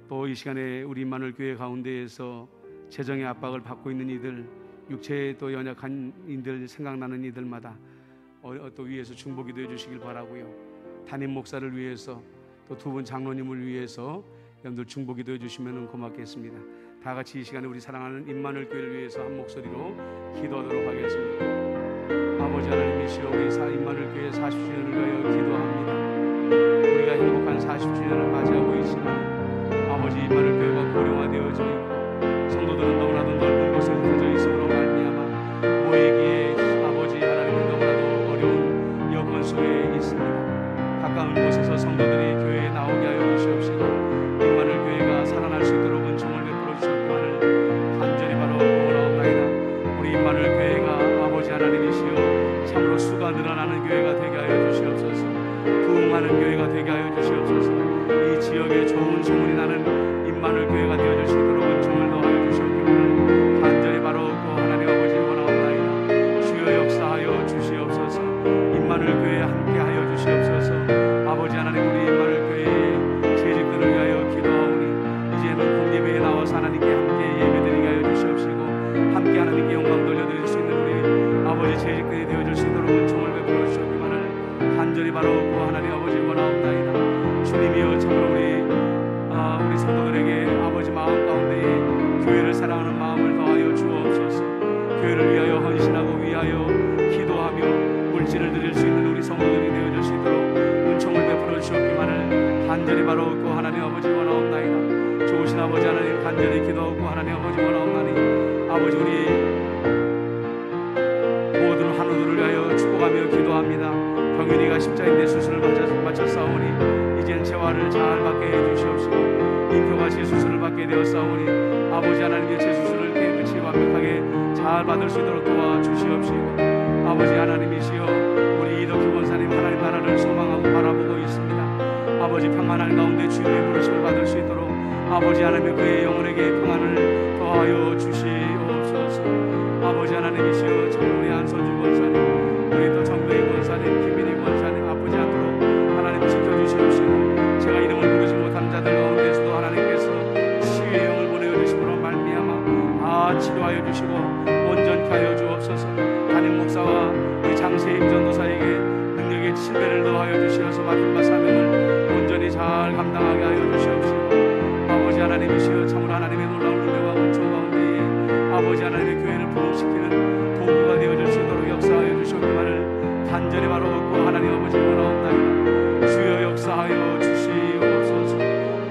또 이 시간에 우리 임마누엘 교회 가운데에서 재정의 압박을 받고 있는 이들, 육체에 또 연약한 이들, 생각나는 이들마다 또 위해서 중보기도해 주시길 바라고요. 담임 목사를 위해서 또 두 분 장로님을 위해서 여러분들 중보기도해 주시면 고맙겠습니다. 다 같이 이 시간에 우리 사랑하는 임마누엘 교회를 위해서 한 목소리로 기도하도록 하겠습니다. 아버지 하나님이시여, 우리 임마누엘 교회 40주년을 위하여 기도합니다. 우리가 행복한 40주년을 맞이하고 있지만 아버지 임마누엘 교회가 고령화되어져 있고 성도들은 너무나도 넓은 곳에 흩어져 있음으로 말미암아 모이기에 아버지 하나님은 너무나도 어려운 여건 속에 있습니다. 가까운 곳에서 성도들이 교회에 나오게 하여 주시옵시고 임마누엘 교회가 살아날 수 있도록 은총을 베풀어 주셨기만을 간절히 바로 구원하옵나이다. 우리 임마누엘 교회가 아버지 하나님이시여 참으로 수가 늘어나는 교회가 되게 하여 주시옵소서. 부흥하는 교회가 되게 하여 주시옵소서. 이 지역에 좋은 소문이 나는 임마누엘 교회가 되어줄 수 있도록 은총을 더하여 주시옵기만을 간절히 바로 하나님 아버지 원하옵나이다. 주여 역사하여 주시옵소서. 임마누엘 교회에 함께하여 주시옵소서. 아버지 하나님, 우리 임마누엘 교회의 재직들을 위하여 기도하오니 이제는 공예배에 나와서 하나님께 함께 예배드리게 하여 주시옵시고 함께 하나님께 영광 돌려드릴 수 있는 우리 아버지 재직들이 되어줄 수 있도록 은총을 베풀어 주시옵기만을 간절히 바로 하나님 아버지 원하옵나이다. 주님이여 참으로 우리 성도들에게 아버지 마음 가운데에 교회를 사랑하는 마음을 더하여 주옵소서. 교회를 위하여 헌신하고 위하여 기도하며 물질을 드릴 수 있는 우리 성도들이 되어줄 수 있도록 은총을 베풀어 주시옵기만을 간절히 바로 하나님 아버지 원하옵나이다. 좋으신 아버지 하나님, 간절히 기도하고 하나님 아버지 원하옵나니 아버지 우리 모든 환우들을 위하여 축복하며 기도합니다. 병윤이가 십자인대 수술을 마쳤사오니 이젠 재활을 잘 받게 해주시옵시고 인표가 재수술을 받게 되었사오니 아버지 하나님의 재수술을 깨끗이 완벽하게 잘 받을 수 있도록 도와주시옵시고 아버지 하나님이시여, 우리 이덕희 권사님 하나님 나라를 소망하고 바라보고 있습니다. 아버지 평안한 가운데 주님의 부르심을 받을 수 있도록 아버지 하나님의 그의 영혼에게 평안을 더하여 주시옵소서. 아버지 하나님이시여, 참 우리 안선주 권사님, 우리 또 정명희 권사님, 김민희 권사님 아프지 않도록 하나님 지켜주시옵시고 제가 이름을 부르지 못한 자들 가운데서도 하나님께서 치유의 영을 보내주심으로 말미암아 다 치료하여 주시고 온전케 하여 주옵소서. 담임 목사와 우리 장세임 전도사에게 능력의 신뢰를 더하여 주시어서 맡은 바 사명을 온전히 잘 감당하게 하여 주시옵시고 아버지 하나님이시여, 참으로 하나님의 놀라운 은혜와 은총 가운데에 아버지 하나님의 교회를 부흥시키는 도구가 되어줄 수 있도록 역사하여 주시옵기만을 간절히 바로 얻고 하나님 아버지 원하옵나이다. 주여 역사하여 주시옵소서.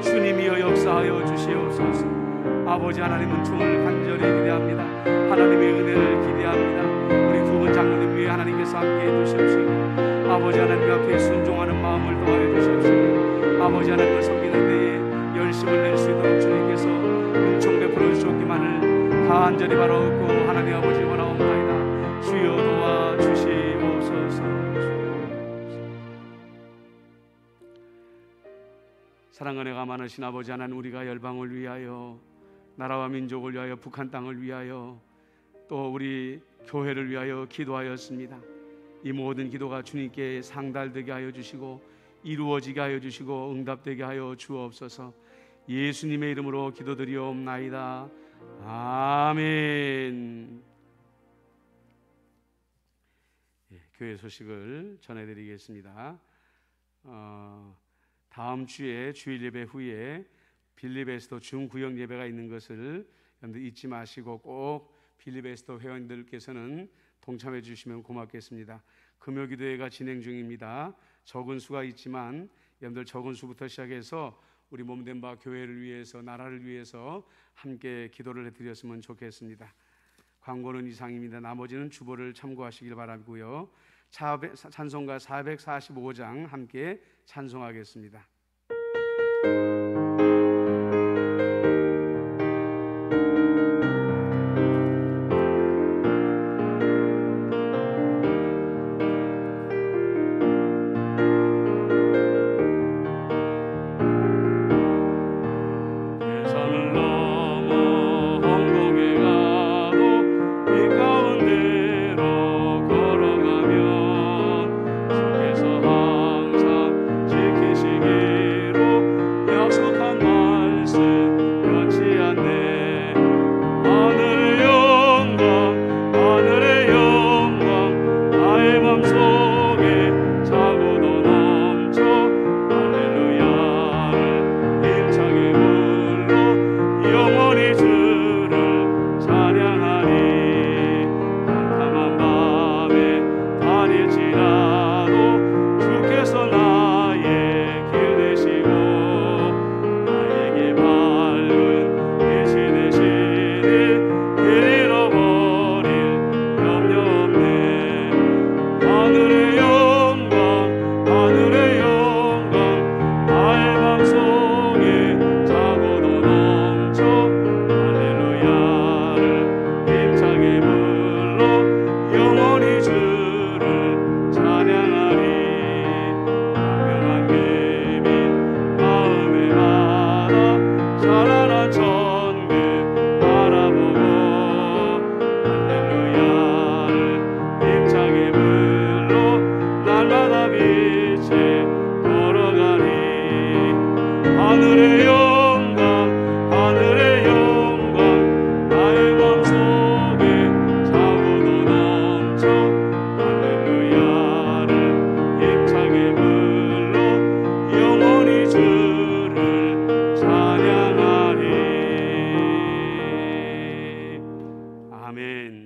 주님이여 역사하여 주시옵소서. 아버지 하나님 은총을 간절히 기대합니다. 하나님의 은혜를 기대합니다. 우리 두 분 장로님 위에 하나님께서 함께해 주시옵시고 아버지 하나님 앞에 순종하는 마음을 더하여 주시옵시고 아버지 하나님을 섬기는 데에 열심을 낼 수 있도록 주님께서 은총 베풀어 주셨기만을 간절히 바로 얻고 하나님 아버지 원하옵나이다. 주여 도와주시옵소서. 사랑 은혜가 많으신 아버지 하나님, 우리가 열방을 위하여, 나라와 민족을 위하여, 북한 땅을 위하여, 또 우리 교회를 위하여 기도하였습니다. 이 모든 기도가 주님께 상달되게 하여 주시고 이루어지게 하여 주시고 응답되게 하여 주옵소서. 예수님의 이름으로 기도드리옵나이다. 아멘. 교회 소식을 전해드리겠습니다. 다음 주에 주일 예배 후에 빌립에스도 중구역 예배가 있는 것을 여러분들 잊지 마시고 꼭 빌립에스도 회원들께서는 동참해 주시면 고맙겠습니다. 금요기도회가 진행 중입니다. 적은 수가 있지만 여러분들 적은 수부터 시작해서 우리 몸된 바 교회를 위해서, 나라를 위해서 함께 기도를 해드렸으면 좋겠습니다. 광고는 이상입니다. 나머지는 주보를 참고하시길 바라고요. 찬송가 445장 함께 찬송하겠습니다.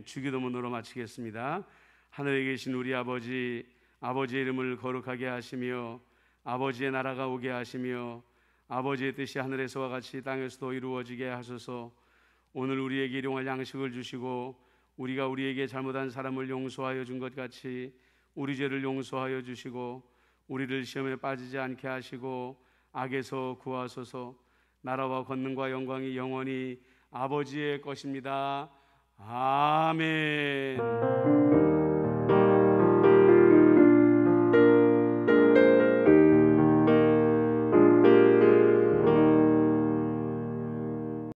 주기도문으로 마치겠습니다. 하늘에 계신 우리 아버지, 아버지의 이름을 거룩하게 하시며 아버지의 나라가 오게 하시며 아버지의 뜻이 하늘에서와 같이 땅에서도 이루어지게 하소서. 오늘 우리에게 일용할 양식을 주시고 우리가 우리에게 잘못한 사람을 용서하여 준 것 같이 우리 죄를 용서하여 주시고 우리를 시험에 빠지지 않게 하시고 악에서 구하소서. 나라와 권능과 영광이 영원히 아버지의 것입니다. 아멘.